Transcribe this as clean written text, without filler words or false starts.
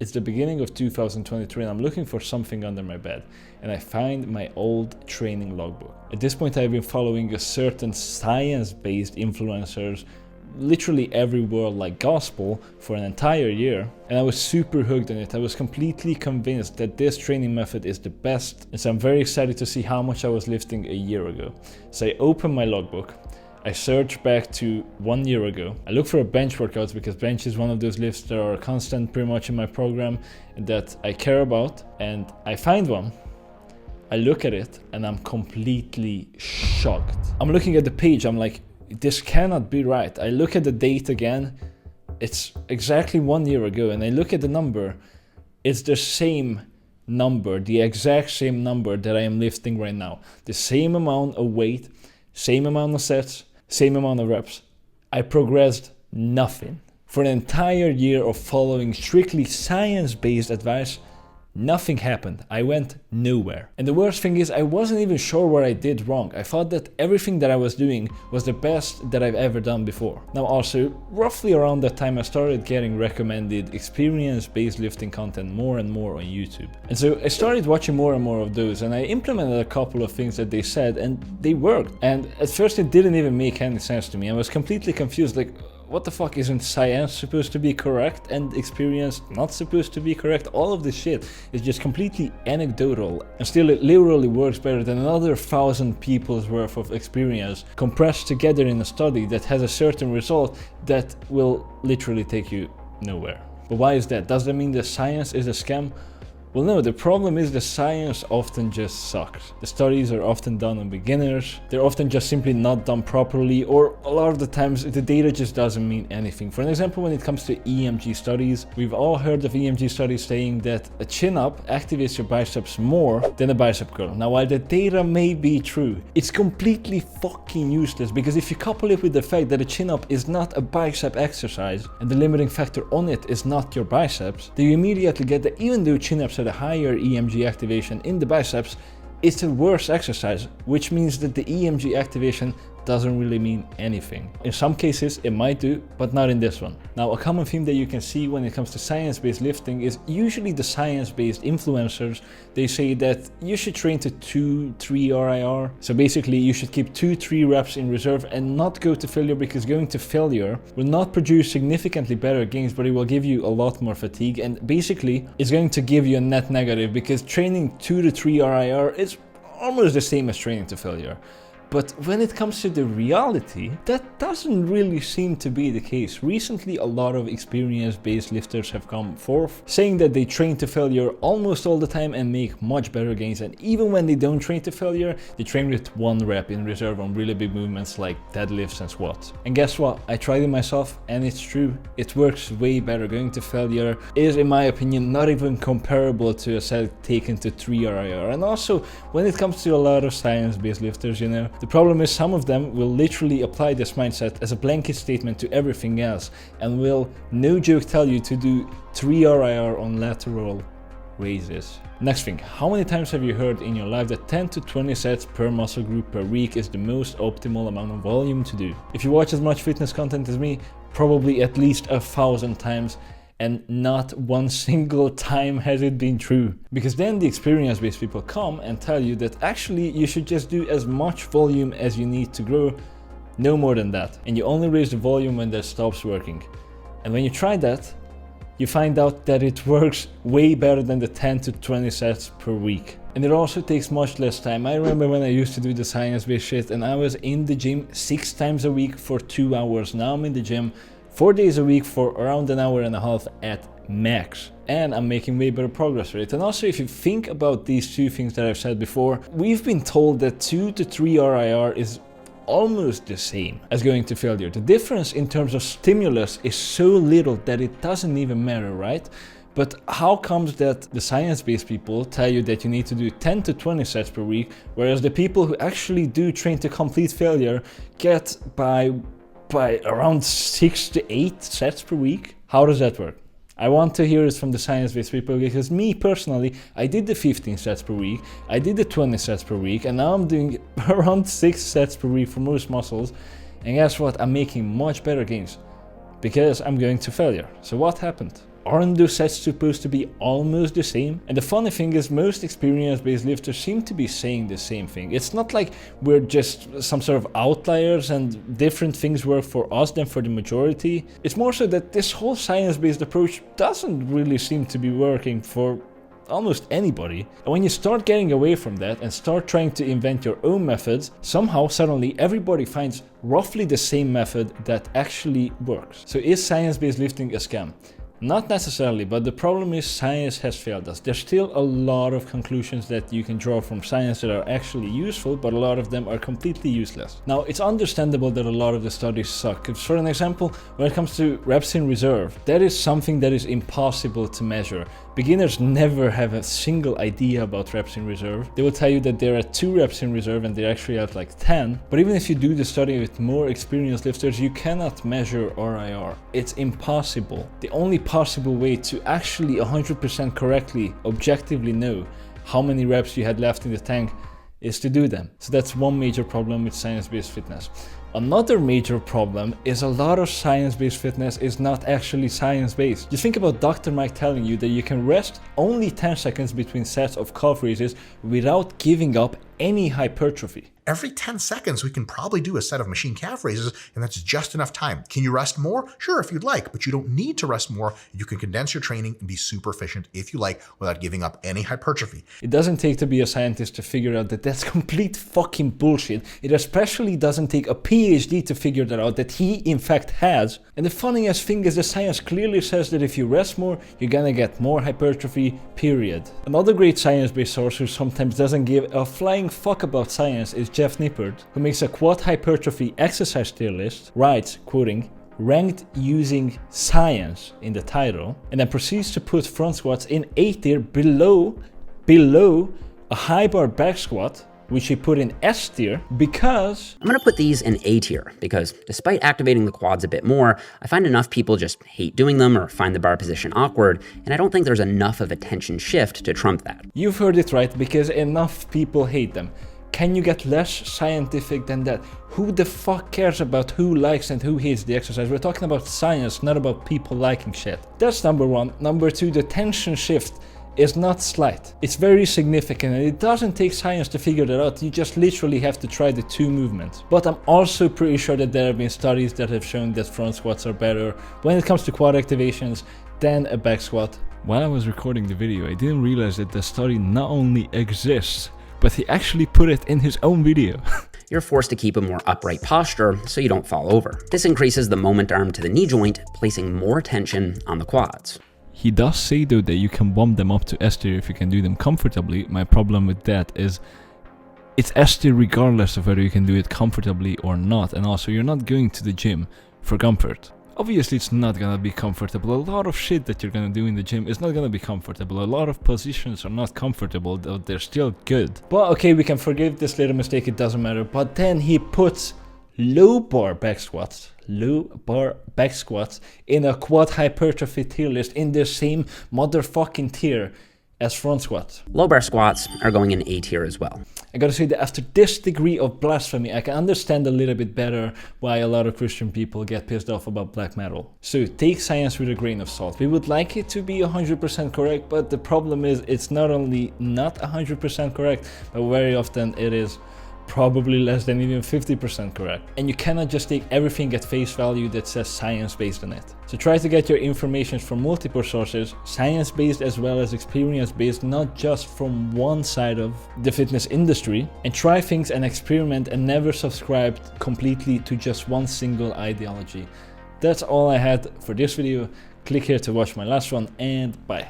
It's the beginning of 2023 and I'm looking for something under my bed, and I find my old training logbook. At this point I've been following a certain science-based influencers literally every word like gospel for an entire year, and I was super hooked on it. I was completely convinced that this training method is the best, and so I'm very excited to see how much I was lifting a year ago. So I open my logbook, I search back to 1 year ago. I look for a bench workouts because bench is one of those lifts that are constant pretty much in my program that I care about, and I find one. I look at it and I'm completely shocked. I'm looking at the page, I'm like, this cannot be right. I look at the date again, it's exactly 1 year ago, and I look at the number, it's the same number, the exact same number that I am lifting right now. The same amount of weight, same amount of sets, same amount of reps. I progressed nothing. For an entire year of following strictly science-based advice, nothing happened. I went nowhere. And the worst thing is I wasn't even sure what I did wrong. I thought that everything that I was doing was the best that I've ever done before. Now also, roughly around that time I started getting recommended experience-based lifting content more and more on YouTube. And so I started watching more and more of those, and I implemented a couple of things that they said and they worked. And at first it didn't even make any sense to me. I was completely confused, like, what the fuck, isn't science supposed to be correct and experience not supposed to be correct? All of this shit is just completely anecdotal, and still it literally works better than another 1,000 people's worth of experience compressed together in a study that has a certain result that will literally take you nowhere. But why is that? Does that mean the science is a scam? Well, no, the problem is the science often just sucks. The studies are often done on beginners, they're often just simply not done properly, or a lot of the times the data just doesn't mean anything. For an example, when it comes to EMG studies, we've all heard of EMG studies saying that a chin-up activates your biceps more than a bicep curl. Now, while the data may be true, it's completely fucking useless, because if you couple it with the fact that a chin-up is not a bicep exercise, and the limiting factor on it is not your biceps, then you immediately get that even though chin-ups at a higher EMG activation in the biceps, it's a worse exercise, which means that the EMG activation doesn't really mean anything. In some cases it might do, but not in this one. Now, a common theme that you can see when it comes to science-based lifting is usually the science-based influencers. They say that you should train to 2-3 RIR. So basically you should keep 2-3 reps in reserve and not go to failure, because going to failure will not produce significantly better gains, but it will give you a lot more fatigue, and basically it's going to give you a net negative, because training 2-3 RIR is almost the same as training to failure. But when it comes to the reality, that doesn't really seem to be the case. Recently, a lot of experience-based lifters have come forth saying that they train to failure almost all the time and make much better gains. And even when they don't train to failure, they train with 1 rep in reserve on really big movements like deadlifts and squats. And guess what? I tried it myself and it's true. It works way better. Going to failure is, in my opinion, not even comparable to a set taken to 3 RIR. And also, when it comes to a lot of science-based lifters, you know, the problem is some of them will literally apply this mindset as a blanket statement to everything else, and will, no joke, tell you to do 3 RIR on lateral raises. Next thing, how many times have you heard in your life that 10 to 20 sets per muscle group per week is the most optimal amount of volume to do? If you watch as much fitness content as me, probably at least 1,000 times. And not one single time has it been true. Because then the experience-based people come and tell you that actually you should just do as much volume as you need to grow, no more than that. And you only raise the volume when that stops working. And when you try that, you find out that it works way better than the 10 to 20 sets per week. And it also takes much less time. I remember when I used to do the science-based shit and I was in the gym 6 times a week for 2 hours. Now I'm in the gym 4 days a week for around an hour and a half at max. And I'm making way better progress rate. And also, if you think about these two things that I've said before, we've been told that 2 to 3 RIR is almost the same as going to failure. The difference in terms of stimulus is so little that it doesn't even matter, right? But how comes that the science-based people tell you that you need to do 10 to 20 sets per week, whereas the people who actually do train to complete failure get by around 6 to 8 sets per week? How does that work? I want to hear it from the science-based people, because me personally, I did the 15 sets per week, I did the 20 sets per week, and now I'm doing around 6 sets per week for most muscles. And guess what? I'm making much better gains because I'm going to failure. So what happened? aren't those sets supposed to be almost the same? And the funny thing is, most experience-based lifters seem to be saying the same thing. It's not like we're just some sort of outliers and different things work for us than for the majority. It's more so that this whole science-based approach doesn't really seem to be working for almost anybody. And when you start getting away from that and start trying to invent your own methods, somehow suddenly everybody finds roughly the same method that actually works. So is science-based lifting a scam? Not necessarily, but the problem is science has failed us. There's still a lot of conclusions that you can draw from science that are actually useful, but a lot of them are completely useless. Now, it's understandable that a lot of the studies suck. For an example, when it comes to reps in reserve, that is something that is impossible to measure. Beginners never have a single idea about reps in reserve. They will tell you that they're at 2 reps in reserve and they're actually at like 10. But even if you do the study with more experienced lifters, you cannot measure RIR. It's impossible. The only possible way to actually 100% correctly, objectively know how many reps you had left in the tank is to do them. So that's one major problem with science-based fitness. Another major problem is a lot of science-based fitness is not actually science-based. You think about Dr. Mike telling you that you can rest only 10 seconds between sets of calf raises without giving up any hypertrophy. Every 10 seconds, we can probably do a set of machine calf raises, and that's just enough time. Can you rest more? Sure, if you'd like, but you don't need to rest more. You can condense your training and be super efficient if you like without giving up any hypertrophy. It doesn't take to be a scientist to figure out that that's complete fucking bullshit. It especially doesn't take a PhD to figure that out, that he in fact has. And the funniest thing is the science clearly says that if you rest more, you're gonna get more hypertrophy, period. Another great science-based source who sometimes doesn't give a flying fuck about science is Jeff Nippard, who makes a quad hypertrophy exercise tier list, writes, quoting, ranked using science in the title, and then proceeds to put front squats in A tier below a high bar back squat, which he put in S tier because... I'm gonna put these in A tier because despite activating the quads a bit more, I find enough people just hate doing them or find the bar position awkward, and I don't think there's enough of a tension shift to trump that. You've heard it right, because enough people hate them. Can you get less scientific than that? Who the fuck cares about who likes and who hates the exercise? We're talking about science, not about people liking shit. That's number one. Number two, the tension shift is not slight. It's very significant, and it doesn't take science to figure that out. You just literally have to try the 2 movements. But I'm also pretty sure that there have been studies that have shown that front squats are better when it comes to quad activations than a back squat. While I was recording the video, I didn't realize that the study not only exists, but he actually put it in his own video. You're forced to keep a more upright posture so you don't fall over. This increases the moment arm to the knee joint, placing more tension on the quads. He does say though that you can bump them up to S tier if you can do them comfortably. My problem with that is it's S tier regardless of whether you can do it comfortably or not, and also you're not going to the gym for comfort. Obviously it's not gonna be comfortable. A lot of shit that you're gonna do in the gym is not gonna be comfortable. A lot of positions are not comfortable, though they're still good. But okay, we can forgive this little mistake, it doesn't matter. But then he puts low bar back squats in a quad hypertrophy tier list in the same motherfucking tier as front squats. Low bar squats are going in A tier as well. I gotta say that after this degree of blasphemy, I can understand a little bit better why a lot of Christian people get pissed off about black metal. So take science with a grain of salt. We would like it to be 100% correct, but the problem is it's not only not 100% correct, but very often it is probably less than even 50% correct. And you cannot just take everything at face value that says science based on it. So try to get your information from multiple sources, science based as well as experience based, not just from one side of the fitness industry, and try things and experiment and never subscribe completely to just one single ideology. That's all I had for this video. Click here to watch my last one, and bye.